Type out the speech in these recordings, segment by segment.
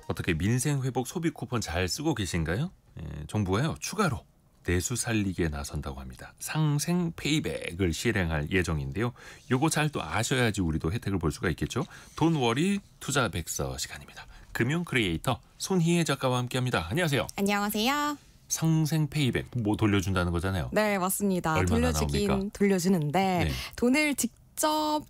어떻게 민생회복 소비 쿠폰 잘 쓰고 계신가요? 정부가요 추가로 내수 살리기에 나선다고 합니다. 상생 페이백을 실행할 예정인데요. 요거 잘 또 아셔야지 우리도 혜택을 볼 수가 있겠죠. 돈워리 투자 백서 시간입니다. 금융 크리에이터 손희애 작가와 함께합니다. 안녕하세요. 안녕하세요. 상생 페이백 뭐 돌려준다는 거잖아요. 네, 맞습니다. 얼마나 돌려주긴 나옵니까? 돌려주는데 네. 돈을 직접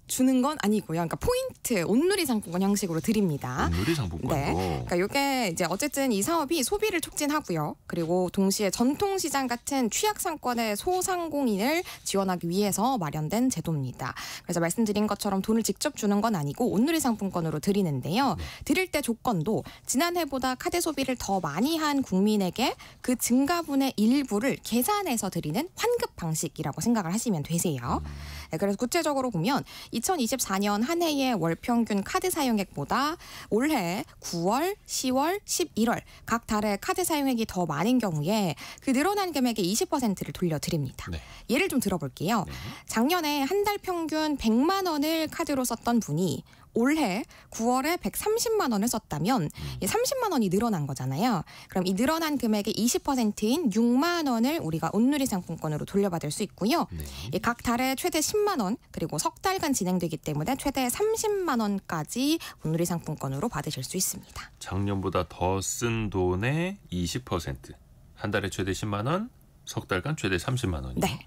주는 건 아니고요. 그러니까 포인트, 온누리 상품권 형식으로 드립니다. 온누리 상품권으로. 네. 그러니까 이게 이제 어쨌든 이 사업이 소비를 촉진하고요. 그리고 동시에 전통시장 같은 취약 상권의 소상공인을 지원하기 위해서 마련된 제도입니다. 그래서 말씀드린 것처럼 돈을 직접 주는 건 아니고 온누리 상품권으로 드리는데요. 드릴 때 조건도 지난해보다 카드 소비를 더 많이 한 국민에게 그 증가분의 일부를 계산해서 드리는 환급 방식이라고 생각을 하시면 되세요. 네, 그래서 구체적으로 보면 2024년 한 해의 월 평균 카드 사용액보다 올해 9월, 10월, 11월 각 달에 카드 사용액이 더 많은 경우에 그 늘어난 금액의 20%를 돌려드립니다. 네. 예를 좀 들어볼게요. 작년에 한 달 평균 100만 원을 카드로 썼던 분이 올해 9월에 130만 원을 썼다면 30만 원이 늘어난 거잖아요. 그럼 이 늘어난 금액의 20%인 6만 원을 우리가 온누리 상품권으로 돌려받을 수 있고요. 이 각 달에 최대 10만 원 그리고 석 달간 진행되기 때문에 최대 30만 원까지 온누리 상품권으로 받으실 수 있습니다. 작년보다 더 쓴 돈의 20%. 한 달에 최대 10만 원, 석 달간 최대 30만 원이요. 네.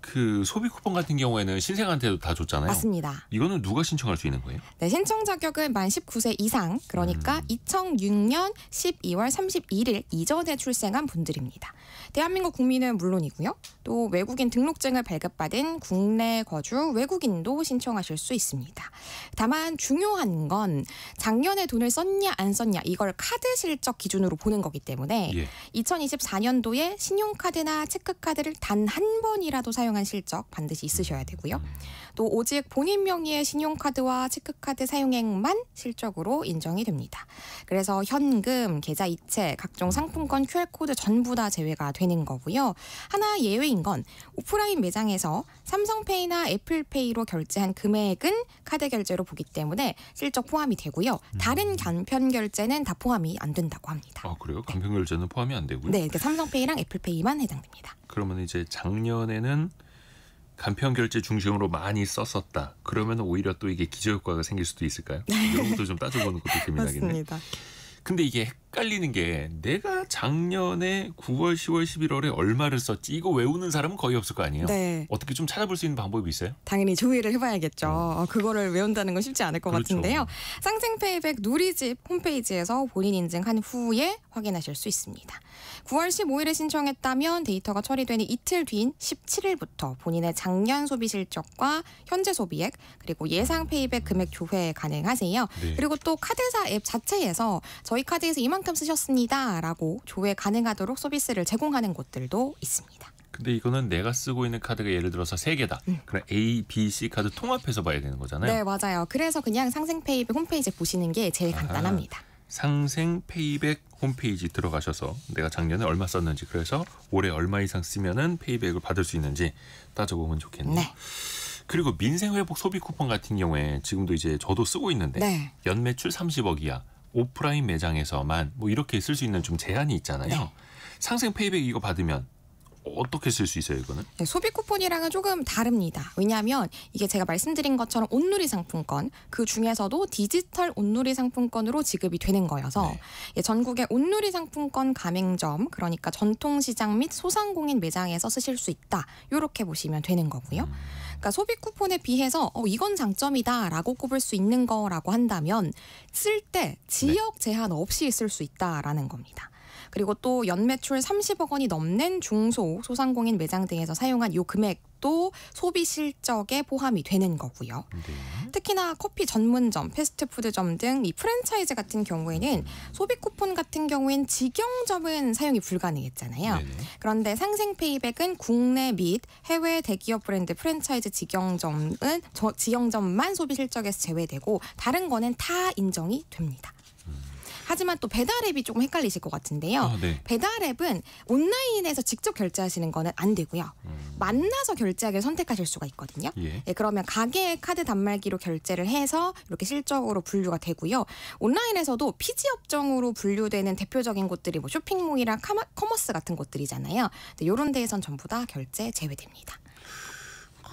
그 소비 쿠폰 같은 경우에는 신생한테도 다 줬잖아요. 맞습니다. 이거는 누가 신청할 수 있는 거예요? 네, 신청 자격은 만 19세 이상, 그러니까 2006년 12월 31일 이전에 출생한 분들입니다. 대한민국 국민은 물론이고요. 또 외국인 등록증을 발급받은 국내 거주 외국인도 신청하실 수 있습니다. 다만 중요한 건 작년에 돈을 썼냐 안 썼냐 이걸 카드 실적 기준으로 보는 거기 때문에 2024년도에 신용카드나 체크카드를 단 한 번이라도 사용한 실적 반드시 있으셔야 되고요. 또 오직 본인 명의의 신용카드와 체크카드 사용액만 실적으로 인정이 됩니다. 그래서 현금, 계좌 이체, 각종 상품권 QR코드 전부 다 제외가 되는 거고요. 하나 예외인 건 오프라인 매장에서 삼성페이나 애플페이로 결제한 금액은 카드 결제로 보기 때문에 실적 포함이 되고요. 다른 간편 결제는 다 포함이 안 된다고 합니다. 아, 그래요? 간편 결제는 포함이 안 되고요? 네, 그러니까 삼성페이랑 애플페이만 해당됩니다. 그러면 이제 작년에는 간편 결제 중심으로 많이 썼었다. 그러면 오히려 또 이게 기저효과가 생길 수도 있을까요? 이런 것도 좀 따져보는 것도 재미나겠네. 맞습니다. 근데 이게 헷갈리는 게 내가 작년에 9월, 10월, 11월에 얼마를 썼지 이거 외우는 사람은 거의 없을 거 아니에요? 네. 어떻게 좀 찾아볼 수 있는 방법이 있어요? 당연히 조회를 해봐야겠죠. 그거를 외운다는 건 쉽지 않을 것 그렇죠. 같은데요. 상생페이백 누리집 홈페이지에서 본인 인증한 후에 확인하실 수 있습니다. 9월 15일에 신청했다면 데이터가 처리되는 이틀 뒤인 17일부터 본인의 작년 소비 실적과 현재 소비액 그리고 예상 페이백 금액 조회 가능하세요. 네. 그리고 또 카드사 앱 자체에서 저희 카드에서 이만큼 쓰셨습니다 라고 조회 가능하도록 서비스를 제공하는 곳들도 있습니다. 근데 이거는 내가 쓰고 있는 카드가 예를 들어서 3개다. 그럼 A, B, C 카드 통합해서 봐야 되는 거잖아요. 네, 맞아요. 그래서 그냥 상생페이백 홈페이지 보시는 게 제일 간단합니다. 상생 페이백 홈페이지 들어가셔서 내가 작년에 얼마 썼는지 그래서 올해 얼마 이상 쓰면은 페이백을 받을 수 있는지 따져보면 좋겠네요. 네. 그리고 민생회복 소비 쿠폰 같은 경우에 지금도 이제 저도 쓰고 있는데 네. 연매출 30억 이하 오프라인 매장에서만 뭐 이렇게 쓸 수 있는 좀 제한이 있잖아요. 네. 상생 페이백 이거 받으면 어떻게 쓸 수 있어요, 이거는? 네, 소비 쿠폰이랑은 조금 다릅니다. 왜냐하면 이게 제가 말씀드린 것처럼 온누리 상품권, 그 중에서도 디지털 온누리 상품권으로 지급이 되는 거여서 전국의 온누리 상품권 가맹점, 그러니까 전통시장 및 소상공인 매장에서 쓰실 수 있다. 이렇게 보시면 되는 거고요. 그러니까 소비 쿠폰에 비해서 이건 장점이다라고 꼽을 수 있는 거라고 한다면 쓸 때 지역 제한 없이 쓸 수 있다라는 겁니다. 그리고 또 연매출 30억 원이 넘는 중소, 소상공인 매장 등에서 사용한 요 금액도 소비 실적에 포함이 되는 거고요. 특히나 커피 전문점, 패스트푸드점 등 이 프랜차이즈 같은 경우에는 소비 쿠폰 같은 경우엔 직영점은 사용이 불가능했잖아요. 그런데 상생페이백은 국내 및 해외 대기업 브랜드 프랜차이즈 직영점만 소비 실적에서 제외되고 다른 거는 다 인정이 됩니다. 하지만 또 배달 앱이 조금 헷갈리실 것 같은데요. 아, 네. 배달 앱은 온라인에서 직접 결제하시는 거는 안 되고요. 만나서 결제하기를 선택하실 수가 있거든요. 예. 예, 그러면 가게의 카드 단말기로 결제를 해서 이렇게 실적으로 분류가 되고요. 온라인에서도 피지 업종으로 분류되는 대표적인 곳들이 뭐 쇼핑몰이랑 커머스 같은 곳들이잖아요. 이런 데에선 전부 다 결제 제외됩니다.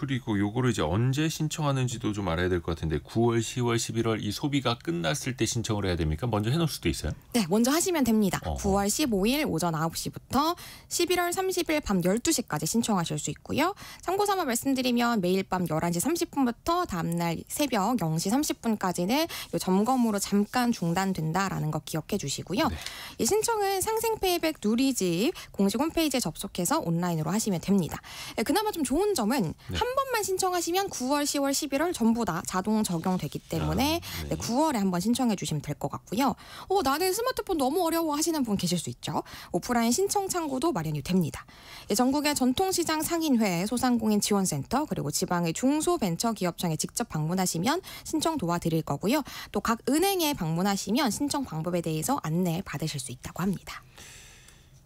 그리고 요거를 이제 언제 신청하는지도 좀 알아야 될 것 같은데 9월, 10월, 11월 이 소비가 끝났을 때 신청을 해야 됩니까? 먼저 해놓을 수도 있어요? 네, 먼저 하시면 됩니다. 어허. 9월 15일 오전 9시부터 11월 30일 밤 12시까지 신청하실 수 있고요. 참고삼아 말씀드리면 매일 밤 11시 30분부터 다음날 새벽 0시 30분까지는 이 점검으로 잠깐 중단된다라는 거 기억해 주시고요. 네. 이 신청은 상생페이백 누리집 공식 홈페이지에 접속해서 온라인으로 하시면 됩니다. 그나마 좀 좋은 점은 한 번만 신청하시면 9월, 10월, 11월 전부 다 자동 적용되기 때문에 네. 9월에 한번 신청해 주시면 될 것 같고요. 나는 스마트폰 너무 어려워 하시는 분 계실 수 있죠. 오프라인 신청 창구도 마련이 됩니다. 전국의 전통시장 상인회, 소상공인 지원센터 그리고 지방의 중소벤처기업청에 직접 방문하시면 신청 도와드릴 거고요. 또 각 은행에 방문하시면 신청 방법에 대해서 안내 받으실 수 있다고 합니다.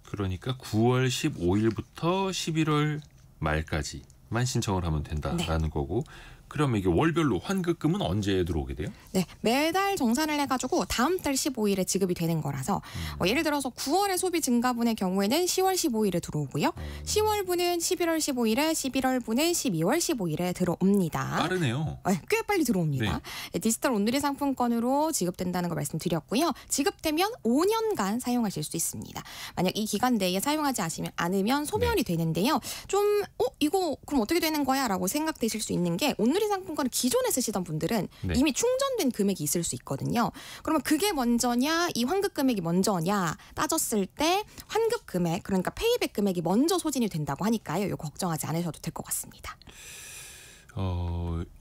그러니까 9월 15일부터 11월 말까지만 신청을 하면 된다라는 거고 그러면 이게 월별로 환급금은 언제 들어오게 돼요? 네, 매달 정산을 해가지고 다음 달 15일에 지급이 되는 거라서 예를 들어서 9월에 소비 증가분의 경우에는 10월 15일에 들어오고요. 10월분은 11월 15일에, 11월분은 12월 15일에 들어옵니다. 빠르네요. 꽤 빨리 들어옵니다. 디지털 온누리 상품권으로 지급된다는 걸 말씀드렸고요. 지급되면 5년간 사용하실 수 있습니다. 만약 이 기간 내에 사용하지 않으면 소멸이 되는데요. 좀 이거 그럼 어떻게 되는 거야? 라고 생각되실 수 있는 게 온누리 상품권을 기존에 쓰시던 분들은 이미 충전된 금액이 있을 수 있거든요. 그러면 그게 먼저냐 이 환급 금액이 먼저냐 따졌을 때 환급 금액 그러니까 페이백 금액이 먼저 소진이 된다고 하니까요. 이거 걱정하지 않으셔도 될 것 같습니다.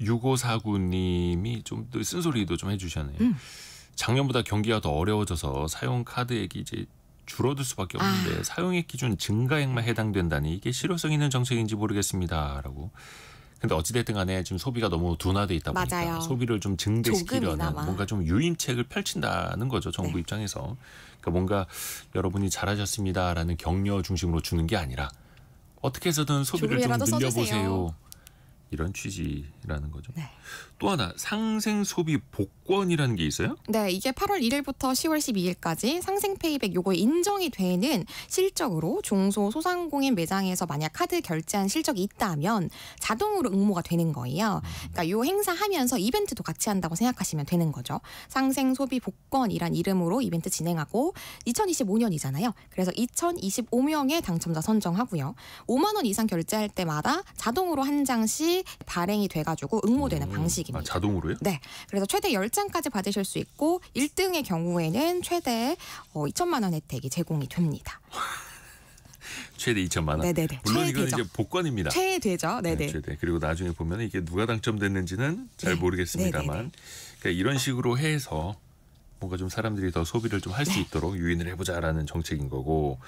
6549님이 좀 더 쓴소리도 좀 해주셨네요. 작년보다 경기가 더 어려워져서 사용 카드액이 이제 줄어들 수밖에 없는데 사용액 기준 증가액만 해당된다니 이게 실효성 있는 정책인지 모르겠습니다라고. 근데 어찌됐든 간에 지금 소비가 너무 둔화돼 있다 보니까 맞아요. 소비를 좀 증대시키려는 조금이나마. 뭔가 좀 유인책을 펼친다는 거죠. 정부 입장에서. 그러니까 뭔가 여러분이 잘하셨습니다라는 격려 중심으로 주는 게 아니라 어떻게 해서든 소비를 좀 조금이라도 늘려보세요. 써주세요. 이런 취지라는 거죠. 네. 또 하나 상생 소비 복권이라는 게 있어요? 네, 이게 8월 1일부터 10월 12일까지 상생페이백 요거 인정이 되는 실적으로 중소소상공인 매장에서 만약 카드 결제한 실적이 있다면 자동으로 응모가 되는 거예요. 그러니까 요 행사하면서 이벤트도 같이 한다고 생각하시면 되는 거죠. 상생 소비 복권이란 이름으로 이벤트 진행하고 2025년이잖아요. 그래서 2025명의 당첨자 선정하고요. 5만 원 이상 결제할 때마다 자동으로 한 장씩 발행이 돼가지고 응모되는 방식입니다. 자동으로요? 네. 그래서 최대 10장까지 받으실 수 있고 1등의 경우에는 최대 2천만 원 혜택이 제공이 됩니다. 최대 2천만 원. 네네네. 물론 이건 최대죠. 이제 복권입니다. 최대죠. 네네. 최대. 그리고 나중에 보면 이게 누가 당첨됐는지는 잘 모르겠습니다만 그러니까 이런 식으로 해서 뭔가 좀 사람들이 더 소비를 좀 할 수 있도록 유인을 해보자라는 정책인 거고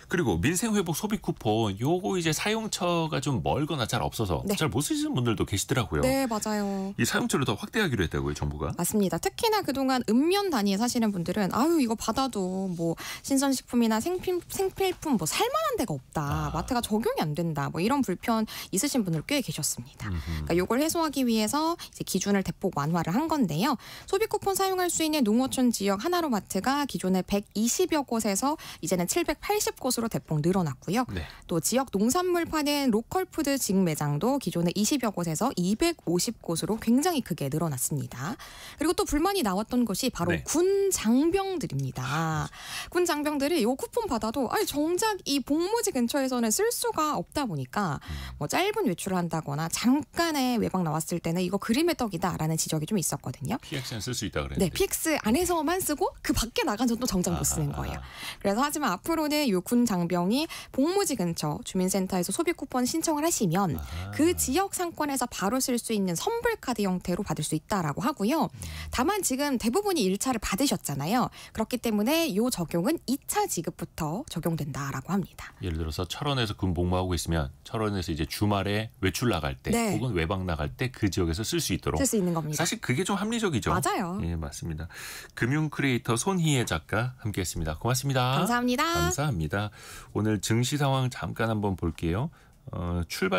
그리고 민생회복 소비 쿠폰 요거 이제 사용처가 좀 멀거나 잘 없어서 잘 못 쓰시는 분들도 계시더라고요. 네, 맞아요. 이 사용처를 더 확대하기로 했다고요, 정부가? 맞습니다. 특히나 그동안 읍면 단위에 사시는 분들은 아유 이거 받아도 뭐 신선식품이나 생필품 뭐 살만한 데가 없다. 마트가 적용이 안 된다. 뭐 이런 불편 있으신 분들 꽤 계셨습니다. 그러니까 이걸 해소하기 위해서 이제 기준을 대폭 완화를 한 건데요. 소비 쿠폰 사용할 수 있는 농어촌 지역 하나로마트가 기존에 120여 곳에서 이제는 780곳으로 대폭 늘어났고요. 또 지역 농산물 파는 로컬푸드 직매장도 기존에 20여 곳에서 250곳으로 굉장히 크게 늘어났습니다. 그리고 또 불만이 나왔던 것이 바로 군 장병들입니다. 군 장병들이 이 쿠폰 받아도 아니 정작 이 복무지 근처에서는 쓸 수가 없다 보니까 뭐 짧은 외출을 한다거나 잠깐의 외박 나왔을 때는 이거 그림의 떡이다라는 지적이 좀 있었거든요. PX는 쓸 수 있다 그랬는데. 네, PX 안에서만 쓰고 그 밖에 나간 전 또 정작 못 쓰는 거예요. 그래서 하지만 앞으로는 이 군 장병이 복무지 근처 주민센터에서 소비 쿠폰 신청을 하시면 그 지역 상권에서 바로 쓸 수 있는 선불카드 형태로 받을 수 있다라고 하고요. 다만 지금 대부분이 1차를 받으셨잖아요. 그렇기 때문에 이 적용은 2차 지급부터 적용된다라고 합니다. 예를 들어서 철원에서 군 복무하고 있으면 철원에서 이제 주말에 외출 나갈 때 네. 혹은 외박 나갈 때 그 지역에서 쓸 수 있도록. 쓸 수 있는 겁니다. 사실 그게 좀 합리적이죠. 맞아요. 예, 맞습니다. 금융 크리에이터 손희애 작가 함께했습니다. 고맙습니다. 감사합니다. 감사합니다. 오늘 증시 상황 잠깐 한번 볼게요. 출발